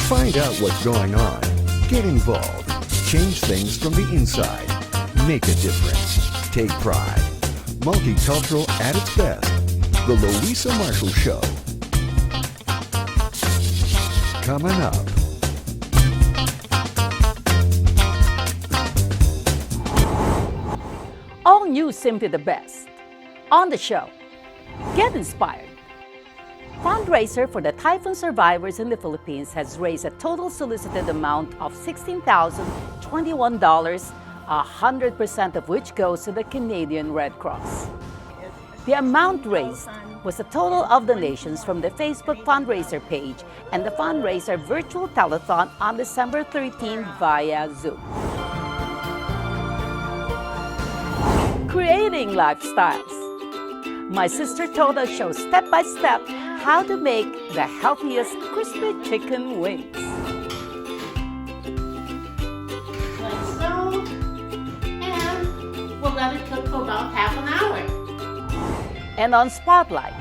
Find out what's going on. Get involved. Change things from the inside. Make a difference. Take pride. Multicultural at its best. The Luisa Marshall Show. Coming up. All news simply the best. On the show, get inspired. Fundraiser for the typhoon survivors in the Philippines has raised a total solicited amount of $16,021, 100% of which goes to the Canadian Red Cross. The amount raised was the total of donations from the Facebook fundraiser page and the fundraiser virtual telethon on December 13 via Zoom. Creating lifestyles. My sister Tota shows step by step how to make the healthiest crispy chicken wings. Like so, and we'll let it cook for about half an hour. And on Spotlight,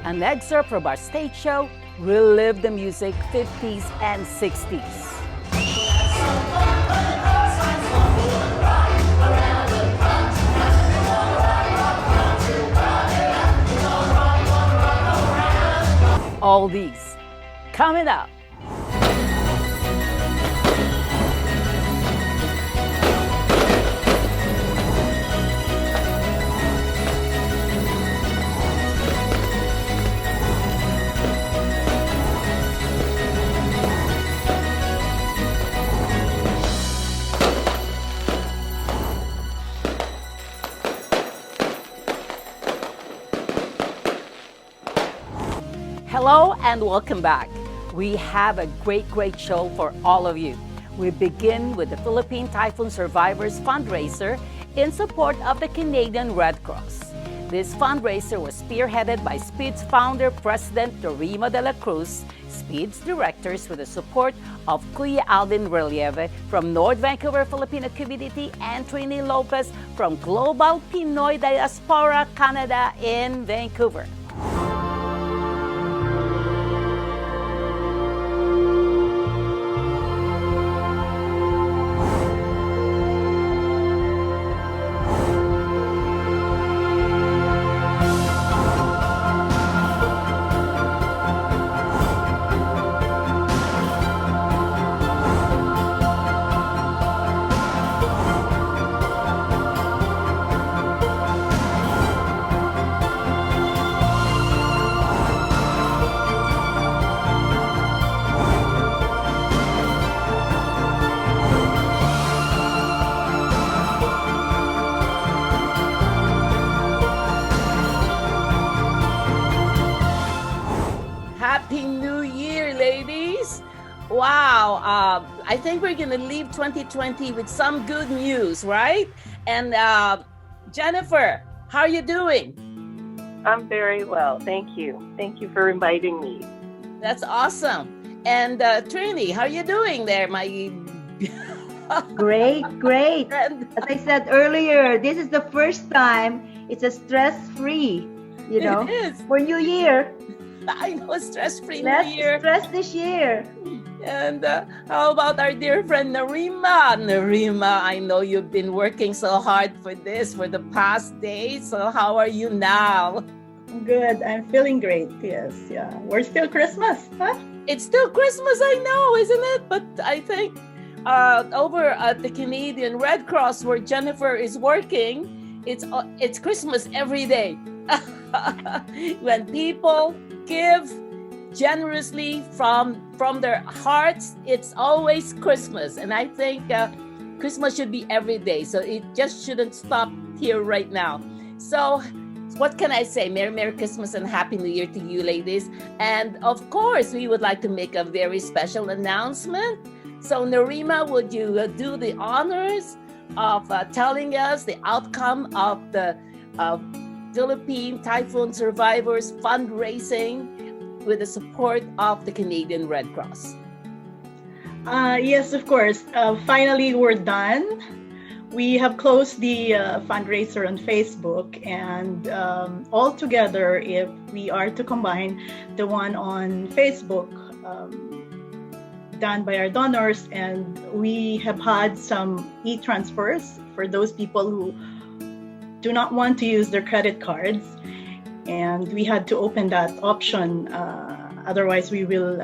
an excerpt from our stage show, Relive the Music 50's and 60's. All these coming up. Hello and welcome back. We have a great show for all of you. We begin with the Philippine Typhoon Survivors Fundraiser in support of the Canadian Red Cross. This fundraiser was spearheaded by SPEED's founder, President Norima de la Cruz, SPEED's directors with the support of Kuya Alvin Relive from North Vancouver Filipino Community and Trini Lopez from Global Pinoy Diaspora Canada in Vancouver. Happy New Year, ladies. Wow, I think we're going to leave 2020 with some good news, right? And Jennifer, how are you doing? I'm very well, thank you. Thank you for inviting me. That's awesome. And Trini, how are you doing there, my... Great. As I said earlier, this is the first time it's a stress-free, you know, It is. for New Year. I know, stress-free New Less Year. stress this year. And how about our dear friend Norima? Norima, I know you've been working so hard for this for the past days. So how are you now? Good. I'm feeling great. Yes. Yeah. We're still Christmas, huh? It's still Christmas, I know, isn't it? But I think over at the Canadian Red Cross, where Jennifer is working, it's Christmas every day. When people give generously from their hearts, it's always Christmas. And I think Christmas should be every day. So it just shouldn't stop here right now. So what can I say? Merry Christmas and Happy New Year to you, ladies. And of course, we would like to make a very special announcement. So Norima, would you do the honors of telling us the outcome of the Philippine Typhoon Survivors fundraising with the support of the Canadian Red Cross? Yes, of course. Finally, we're done. We have closed the fundraiser on Facebook, and altogether, if we are to combine the one on Facebook, done by our donors, and we have had some e-transfers for those people who do not want to use their credit cards, and we had to open that option. Otherwise, we will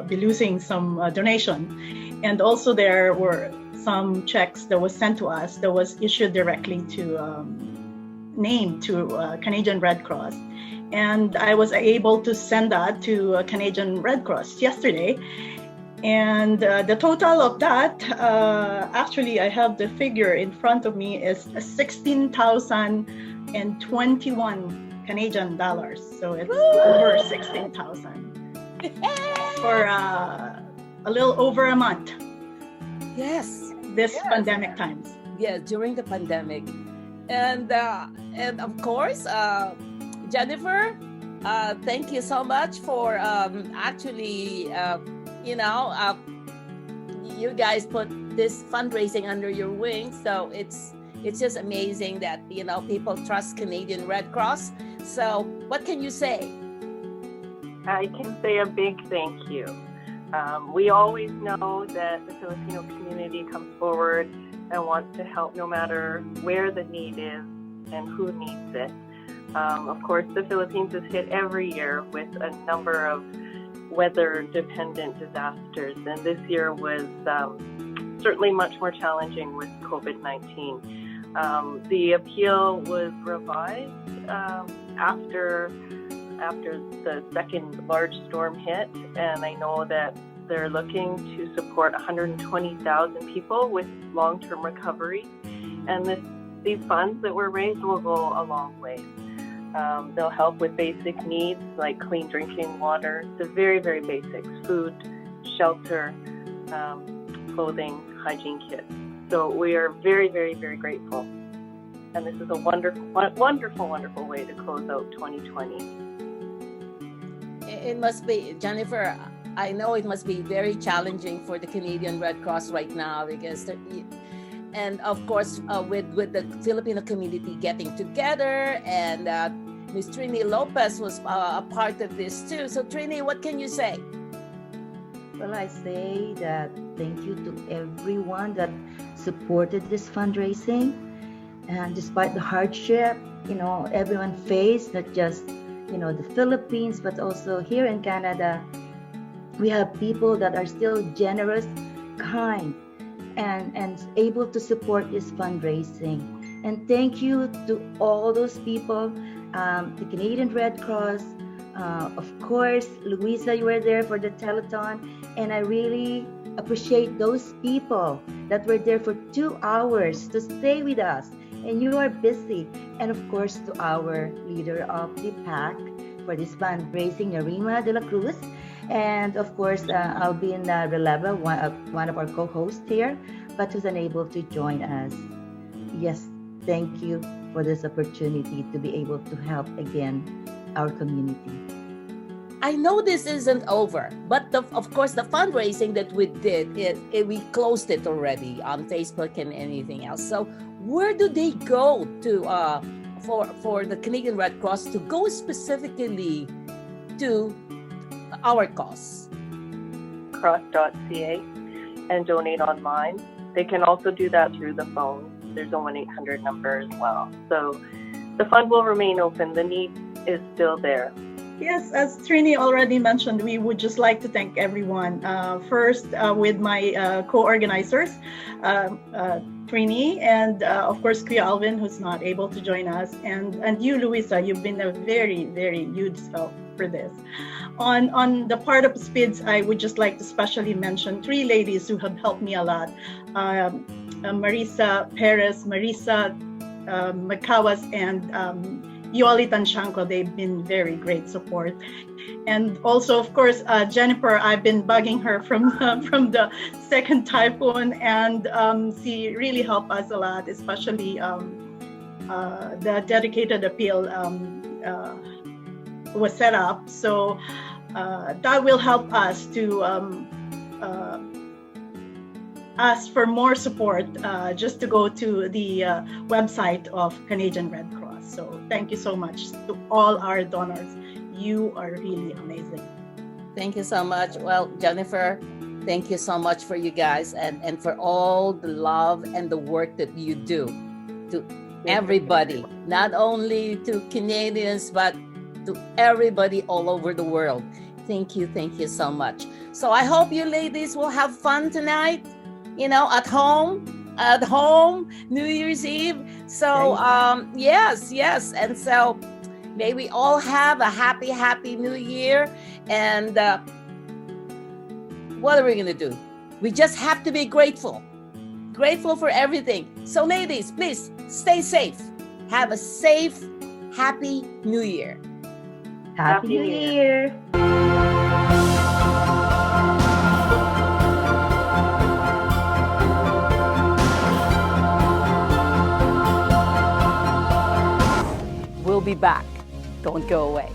be losing some donation. And also there were some checks that was sent to us that was issued directly to Canadian Red Cross. And I was able to send that to Canadian Red Cross yesterday. And the total of that, actually, I have the figure in front of me, is 16,021 Canadian dollars. So it's over 16,000 for a little over a month. Yes. This pandemic times. Yeah, during the pandemic. And of course, Jennifer, thank you so much for actually, you guys put this fundraising under your wing. So it's just amazing that, people trust Canadian Red Cross. So what can you say? I can say a big thank you. We always know that the Filipino community comes forward and wants to help no matter where the need is and who needs it. Of course, the Philippines is hit every year with a number of weather-dependent disasters, and this year was certainly much more challenging with COVID-19. The appeal was revised after the second large storm hit, and I know that they're looking to support 120,000 people with long-term recovery, and these funds that were raised will go a long way. They'll help with basic needs like clean drinking water, the very, very basics: food, shelter, clothing, hygiene kits. So we are very, very, very grateful. And this is a wonderful, wonderful, wonderful way to close out 2020. It must be, Jennifer, I know it must be very challenging for the Canadian Red Cross right now because, and of course, with the Filipino community getting together, and Ms. Trini Lopez was a part of this too. So Trini, what can you say? Well, I say that thank you to everyone that supported this fundraising. And despite the hardship, everyone faced, not just, the Philippines, but also here in Canada, we have people that are still generous, kind, and able to support this fundraising. And thank you to all those people, the Canadian Red Cross, of course, Luisa, you were there for the telethon, and I really appreciate those people that were there for 2 hours to stay with us, and you are busy. And of course, to our leader of the pack for this fundraising, Narima de la Cruz, and of course, Alvin Relive, one of our co-hosts here, but who's unable to join us. Yes, thank you for this opportunity to be able to help again our community. I know this isn't over, but of course, the fundraising that we did, we closed it already on Facebook and anything else. So where do they go to for the Canadian Red Cross to go specifically to our cause? Cross.ca and donate online. They can also do that through the phone. There's a 1-800 number as well. So the fund will remain open. The need is still there. Yes, as Trini already mentioned, we would just like to thank everyone. First, with my co-organizers, Trini, and of course, Kuya Alvin, who's not able to join us, and you, Luisa, you've been a very, very huge help for this. On the part of SPIDS, I would just like to specially mention 3 ladies who have helped me a lot. Marisa Perez, Marisa Macawas, and Yoli Tanshanko. They've been very great support. And also, of course, Jennifer, I've been bugging her from the second typhoon, and she really helped us a lot, especially the dedicated appeal was set up. So that will help us to ask for more support, just to go to the website of Canadian Red Cross. So thank you so much to all our donors. You are really amazing. Thank you so much. Well, Jennifer, Thank you so much for you guys and for all the love and the work that you do to everybody, not only to Canadians, but to everybody all over the world. Thank you so much. So I hope you ladies will have fun tonight, at home, New Year's Eve. So yes. And so may we all have a happy New Year. And what are we going to do? We just have to be grateful for everything. So ladies, please stay safe. Have a safe, happy New Year. Happy New Year. We'll be back. Don't go away.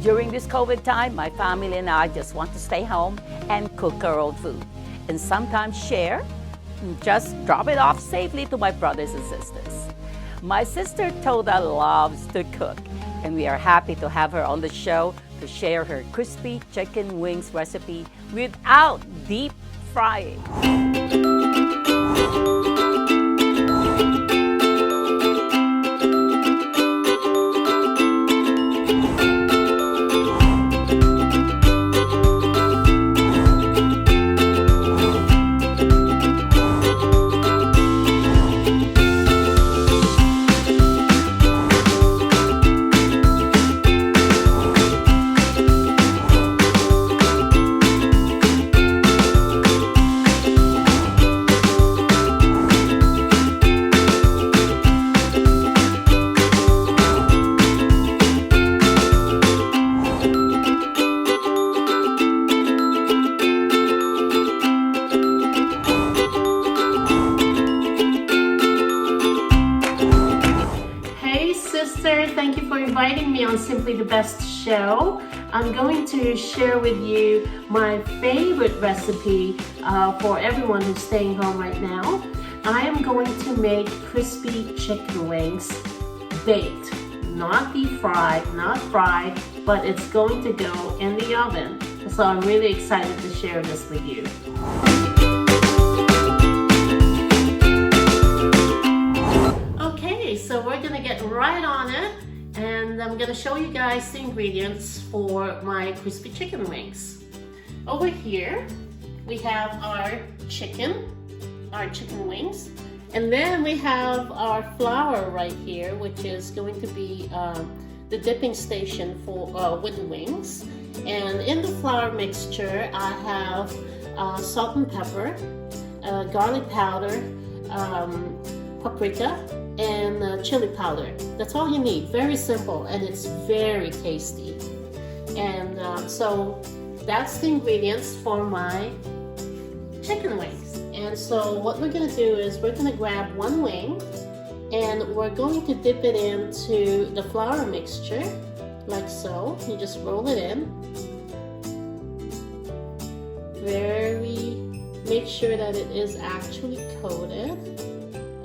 During this COVID time, my family and I just want to stay home and cook our own food. And sometimes share, and just drop it off safely to my brothers and sisters. My sister Tota loves to cook, and we are happy to have her on the show to share her crispy chicken wings recipe without deep frying. Thank you for inviting me on Simply the Best show. I'm going to share with you my favorite recipe for everyone who's staying home right now. I am going to make crispy chicken wings baked, not deep fried, not fried, but it's going to go in the oven. So I'm really excited to share this with you. Okay, so we're gonna get right on it, and I'm gonna show you guys the ingredients for my crispy chicken wings. Over here, we have our chicken wings, and then we have our flour right here, which is going to be the dipping station for wooden wings. And in the flour mixture, I have salt and pepper, garlic powder, paprika, and chili powder. That's all you need. Very simple, and it's very tasty. And so that's the ingredients for my chicken wings. And so what we're going to do is we're going to grab one wing, and we're going to dip it into the flour mixture like so. You just roll it in. Make sure that it is actually coated.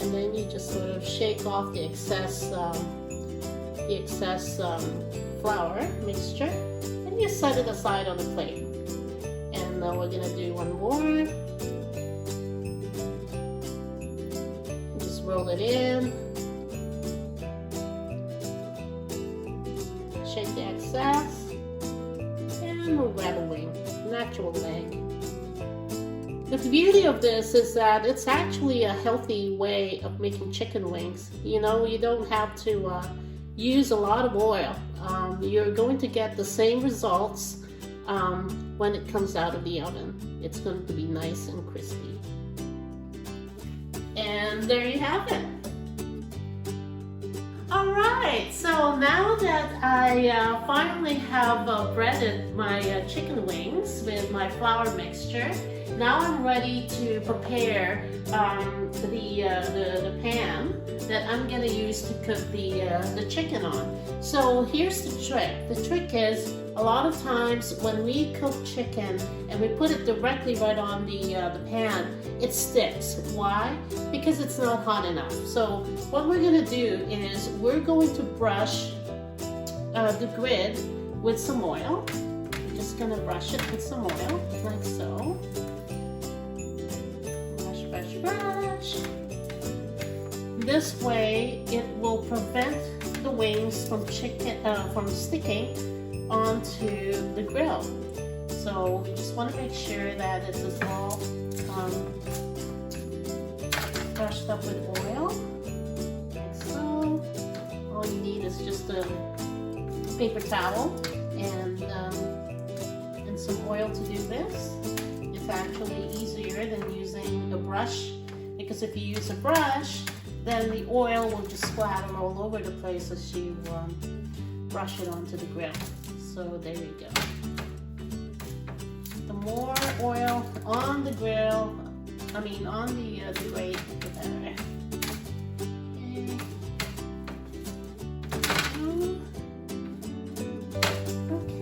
And then you just sort of shake off the excess flour mixture, and you set it aside on the plate. And then we're gonna do one more. Just roll it in, shake the excess, and we'll grab a wing, an actual leg. The beauty of this is that it's actually a healthy way of making chicken wings. You know, you don't have to use a lot of oil. You're going to get the same results when it comes out of the oven. It's going to be nice and crispy. And there you have it. Alright, so now that I finally have breaded my chicken wings with my flour mixture, now I'm ready to prepare the pan that I'm going to use to cook the chicken on. So here's the trick. The trick is a lot of times when we cook chicken and we put it directly right on the pan, it sticks. Why? Because it's not hot enough. So what we're gonna do is we're going to brush the grid with some oil. We're just gonna brush it with some oil, like so. Brush, brush, brush. This way, it will prevent the wings from sticking onto the grill. So we just want to make sure that it's as well brushed up with oil, like so. All you need is just a paper towel and some oil to do this. It's actually easier than using a brush, because if you use a brush, then the oil will just splatter all over the place as you brush it onto the grill. So there you go. The more oil on the grill, on the grate, the better.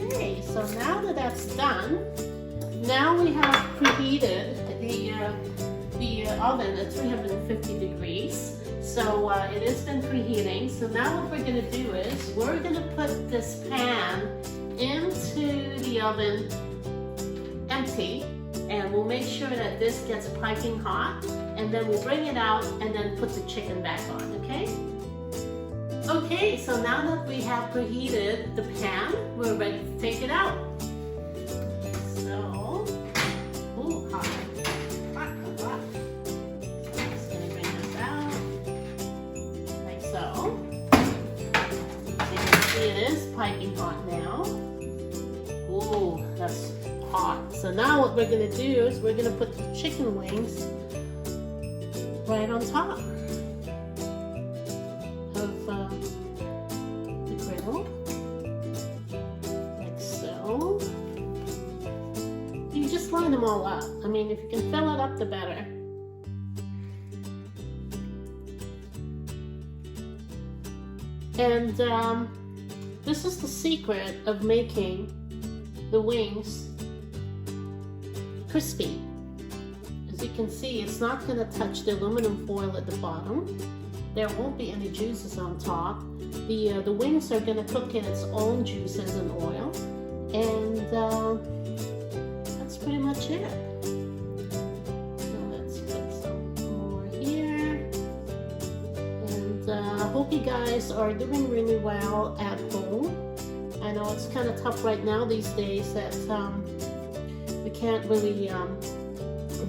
Okay, so now that that's done, now we have preheated the oven at 350 degrees. So it has been preheating. So now what we're going to do is we're going to put this pan into the oven empty, and we'll make sure that this gets piping hot, and then we'll bring it out and then put the chicken back on, okay? Okay, so now that we have preheated the pan, we're ready to take it out. So, ooh, hot. It is piping hot now. Ooh, that's hot. So now what we're going to do is we're going to put the chicken wings right on top of the griddle, like so. You just line them all up. I mean, if you can fill it up, the better. And this is the secret of making the wings crispy. As you can see, it's not going to touch the aluminum foil at the bottom. There won't be any juices on top. The wings are going to cook in its own juices and oil. And that's pretty much it. So let's put some more here. And I hope you guys are doing really well at home. I know it's kind of tough right now these days that we can't really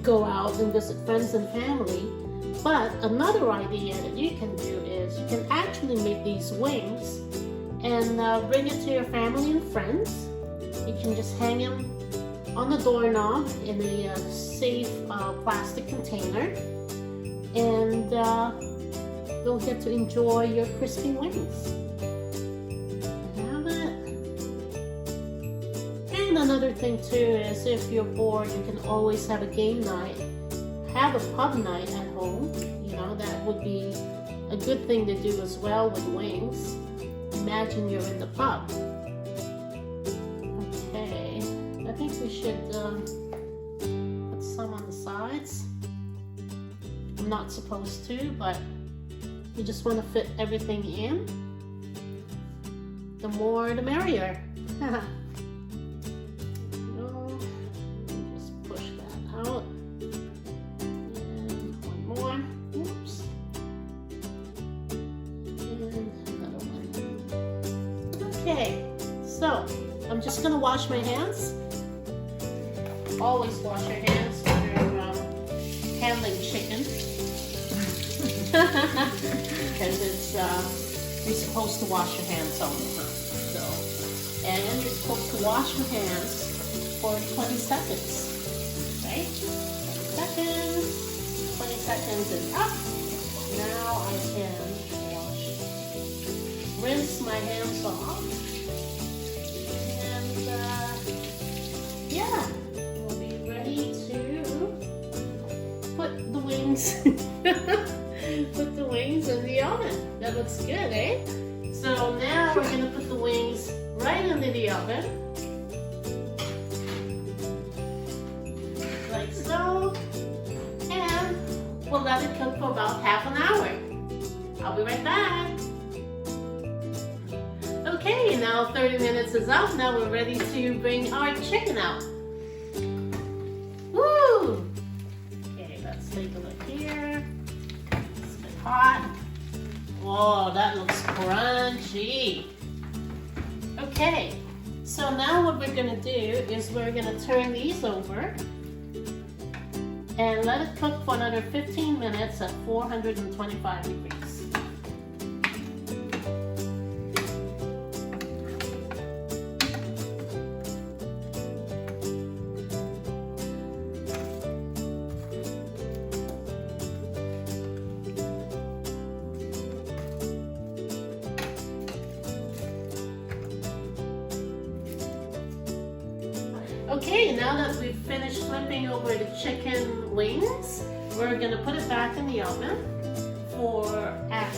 go out and visit friends and family. But another idea that you can do is you can actually make these wings and bring it to your family and friends. You can just hang them on the doorknob in a safe plastic container, and you'll get to enjoy your crispy wings. Have it. And another thing too is if you're bored, you can always have a game night. Have a pub night at home. You know, that would be a good thing to do as well with wings. Imagine you're in the pub. Okay, I think we should put some on the sides. I'm not supposed to, but you just want to fit everything in. The more the merrier. Just push that out. And one more. Oops. And another one. Okay, so I'm just gonna wash my hands. Always wash your hands when you're handling chicken. Because it's you're supposed to wash your hands all the time. So, and you're supposed to wash your hands for 20 seconds. Right? 20 seconds is up. Now I can rinse my hands off. And yeah, we'll be ready to put the wings put the wings in the oven. That looks good, eh? So now we're gonna put the wings right into the oven. we'll let it cook for about half an hour. I'll be right back. Okay, now 30 minutes is up. Now we're ready to bring our chicken out. Woo! Okay, let's take a look here. It's a bit hot. Whoa, that looks crunchy. Okay, so now what we're gonna do is we're gonna turn these over and let it cook for another 15 minutes at 425 degrees. Okay, now that we've finished flipping over the chicken wings, we're gonna put it back in the oven at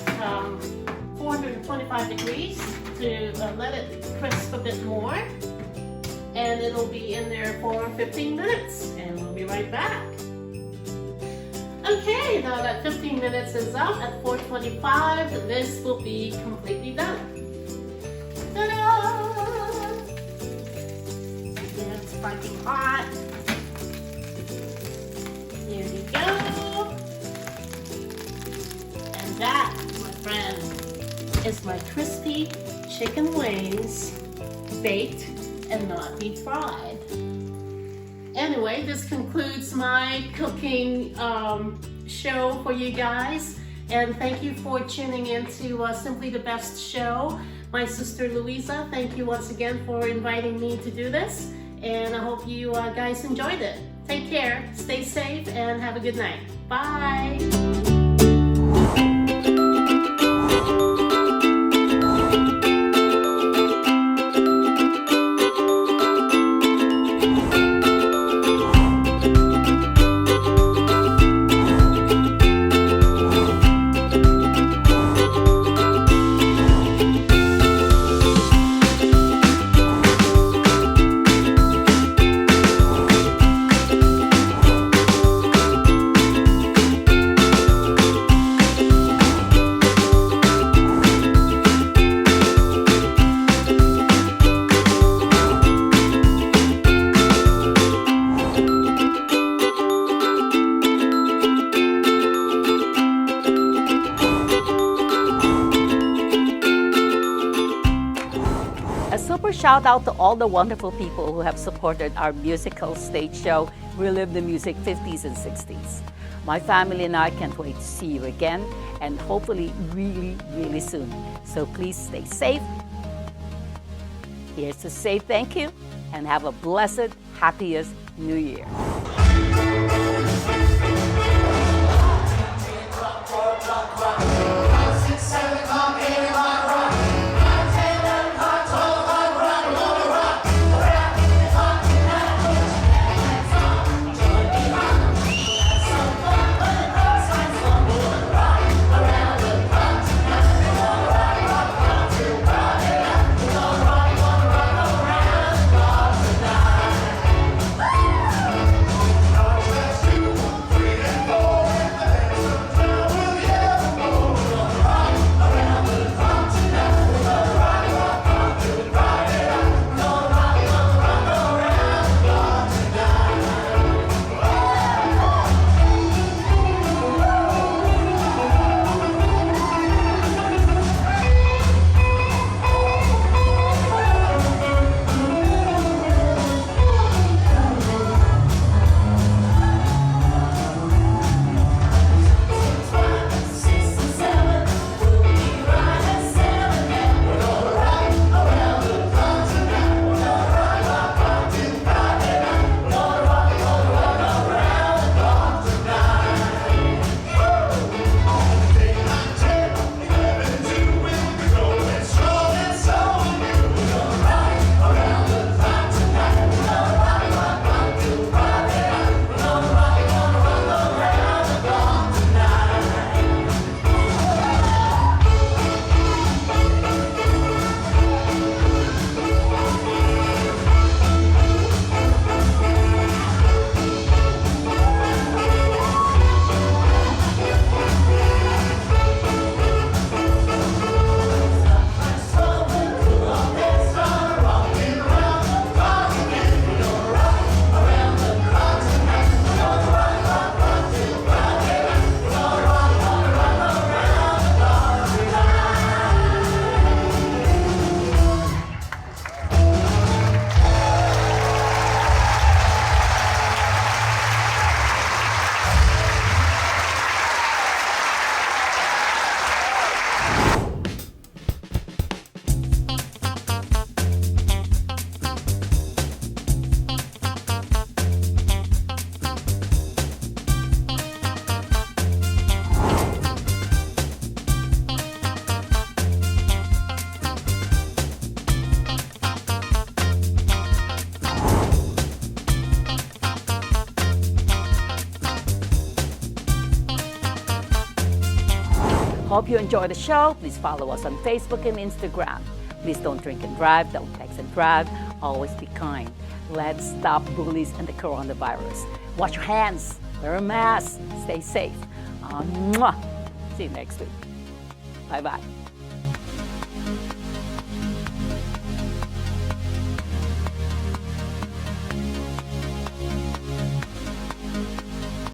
425 degrees to let it crisp a bit more. And it'll be in there for 15 minutes, and we'll be right back. Okay, now that 15 minutes is up at 425, this will be completely done. Ta-da! It's sparking hot. Here we go. And that, my friend, is my crispy chicken wings, baked and not deep fried. Anyway, this concludes my cooking show for you guys. And thank you for tuning in to Simply the Best show. My sister Luisa, thank you once again for inviting me to do this. And I hope you guys enjoyed it. Take care, stay safe, and have a good night. Bye. Shout out to all the wonderful people who have supported our musical stage show, Relive the Music 50s and 60s. My family and I can't wait to see you again, and hopefully really, really soon. So please stay safe. Here's to say thank you, and have a blessed, happiest New Year. Hope you enjoy the show. Please follow us on Facebook and Instagram. Please don't drink and drive, don't text and drive. Always be kind. Let's stop bullies and the coronavirus. Wash your hands, wear a mask, stay safe. See you next week. Bye-bye.